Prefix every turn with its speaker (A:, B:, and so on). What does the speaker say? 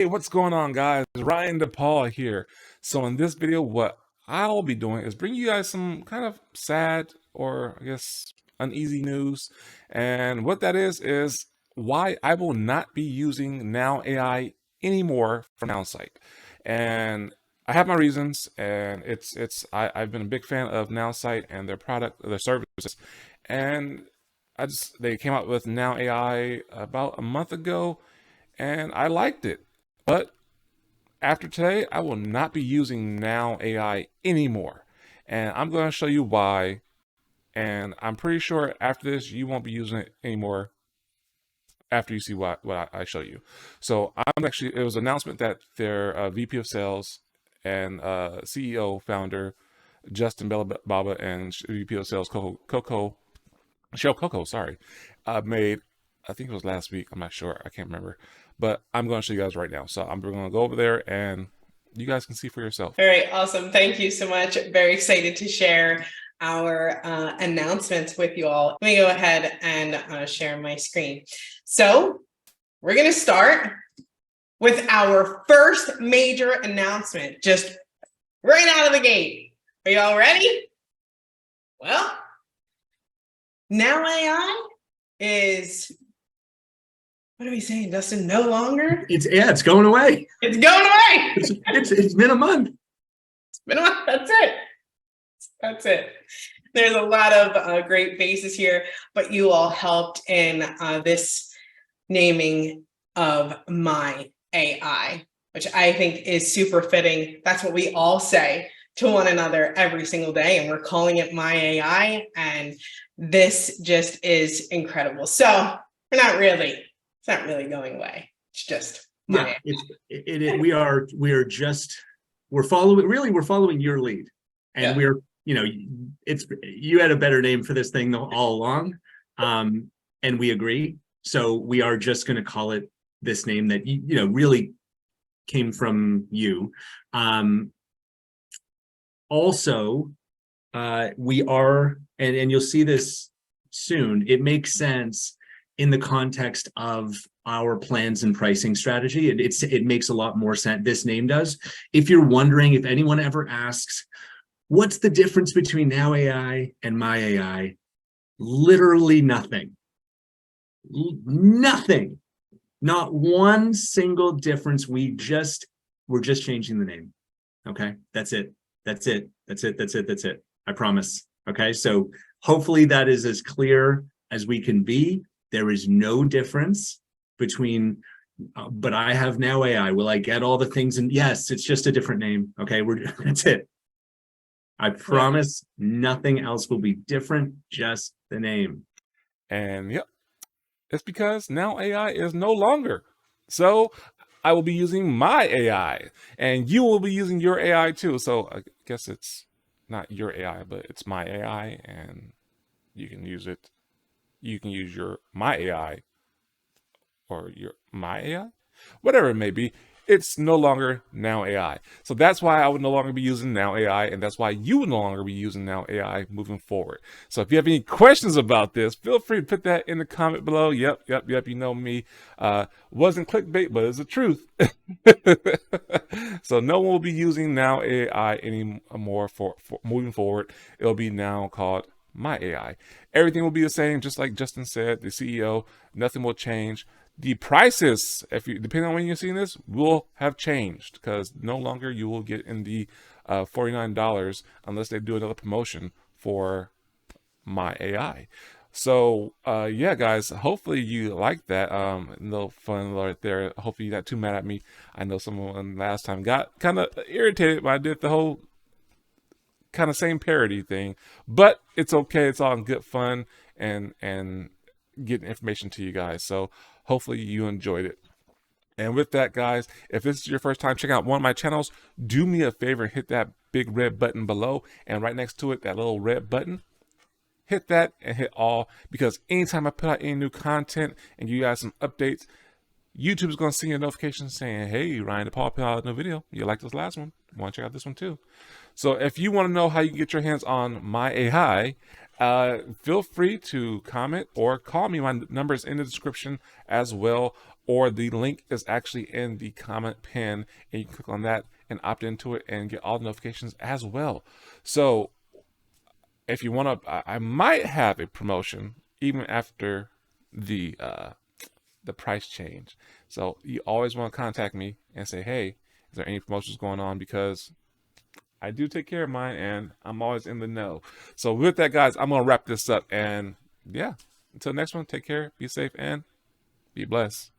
A: Hey, what's going on, guys? Ryan DePaul here. So in this video, what I'll be doing is bring you guys some kind of sad or I guess uneasy news. And what that is why I will not be using Now AI anymore from Nowsite. And I have my reasons, and I've been a big fan of Nowsite and their product, their services. And they came out with Now AI about a month ago, and I liked it. But after today, I will not be using Now AI anymore. And I'm going to show you why. And I'm pretty sure after this, you won't be using it anymore after you see what I show you. So it was an announcement that their VP of Sales and CEO founder, Justin Baba, and VP of Sales Shell Coco, sorry, made, I think it was last week. I'm not sure. I can't remember. But I'm going to show you guys right now. So I'm going to go over there and you guys can see for yourself.
B: All right, awesome. Thank you so much. Very excited to share our announcements with you all. Let me go ahead and share my screen. So we're going to start with our first major announcement, just right out of the gate. Are you all ready? Well, Now AI is, what are we saying, Dustin? No longer?
C: It's going away.
B: It's going away.
C: It's been a month.
B: It's been a month. That's it. That's it. There's a lot of great faces here, but you all helped in this naming of myai, which I think is super fitting. That's what we all say to one another every single day, and we're calling it myai, and this just is incredible. So it's not really going away. It's just
C: yeah. We're following your lead, and
B: yeah.
C: You had a better name for this thing all along, and we agree. So we are just going to call it this name that really came from you. Also, we are, and you'll see this soon, it makes sense in the context of our plans and pricing strategy. It makes a lot more sense. This name does. If you're wondering, if anyone ever asks, what's the difference between Now AI and myai? Literally nothing. Nothing. Not one single difference. We're just changing the name. Okay, that's it. That's it. That's it. That's it. That's it. I promise. Okay, so hopefully that is as clear as we can be. There is no difference between, but I have Now AI. Will I get all the things? And yes, it's just a different name. Okay, that's it. I promise nothing else will be different, just the name.
A: And yep, it's because Now AI is no longer. So I will be using my AI, and you will be using your AI too. So I guess it's not your AI, but it's my AI, and you can use it. You can use my AI or my AI, whatever it may be. It's no longer Now AI. So that's why I would no longer be using Now AI, and that's why you would no longer be using Now AI moving forward. So if you have any questions about this, feel free to put that in the comment below. Yep, you know me. Wasn't clickbait, but it's the truth. So no one will be using Now AI anymore for moving forward. It'll be now called my AI. Everything will be the same, just like Justin said, the CEO. Nothing will change. The prices, depending on when you're seeing this, will have changed, because no longer you will get in the $49 unless they do another promotion for my AI. So yeah, guys, hopefully you like that. No fun right there. Hopefully you're not too mad at me. I know someone last time got kind of irritated when I did the whole kind of same parody thing, but it's okay. It's all in good fun and getting information to you guys. So hopefully you enjoyed it. And with that, guys, if this is your first time checking out one of my channels, do me a favor and hit that big red button below, and right next to it, that little red button. Hit that and hit all, because anytime I put out any new content and give you guys some updates, YouTube is going to send you a notification saying, hey, Ryan DePaul put out a new video. You like this last one? You want to check out this one too? So if you want to know how you can get your hands on my AI, feel free to comment or call me. My number is in the description as well. or the link is actually in the comment pin, and you can click on that and opt into it and get all the notifications as well. So if you want to, I might have a promotion even after the price change. So you always want to contact me and say, hey, is there any promotions going on? Because I do take care of mine and I'm always in the know. So with that, guys, I'm going to wrap this up. And yeah, until next one, take care, be safe, and be blessed.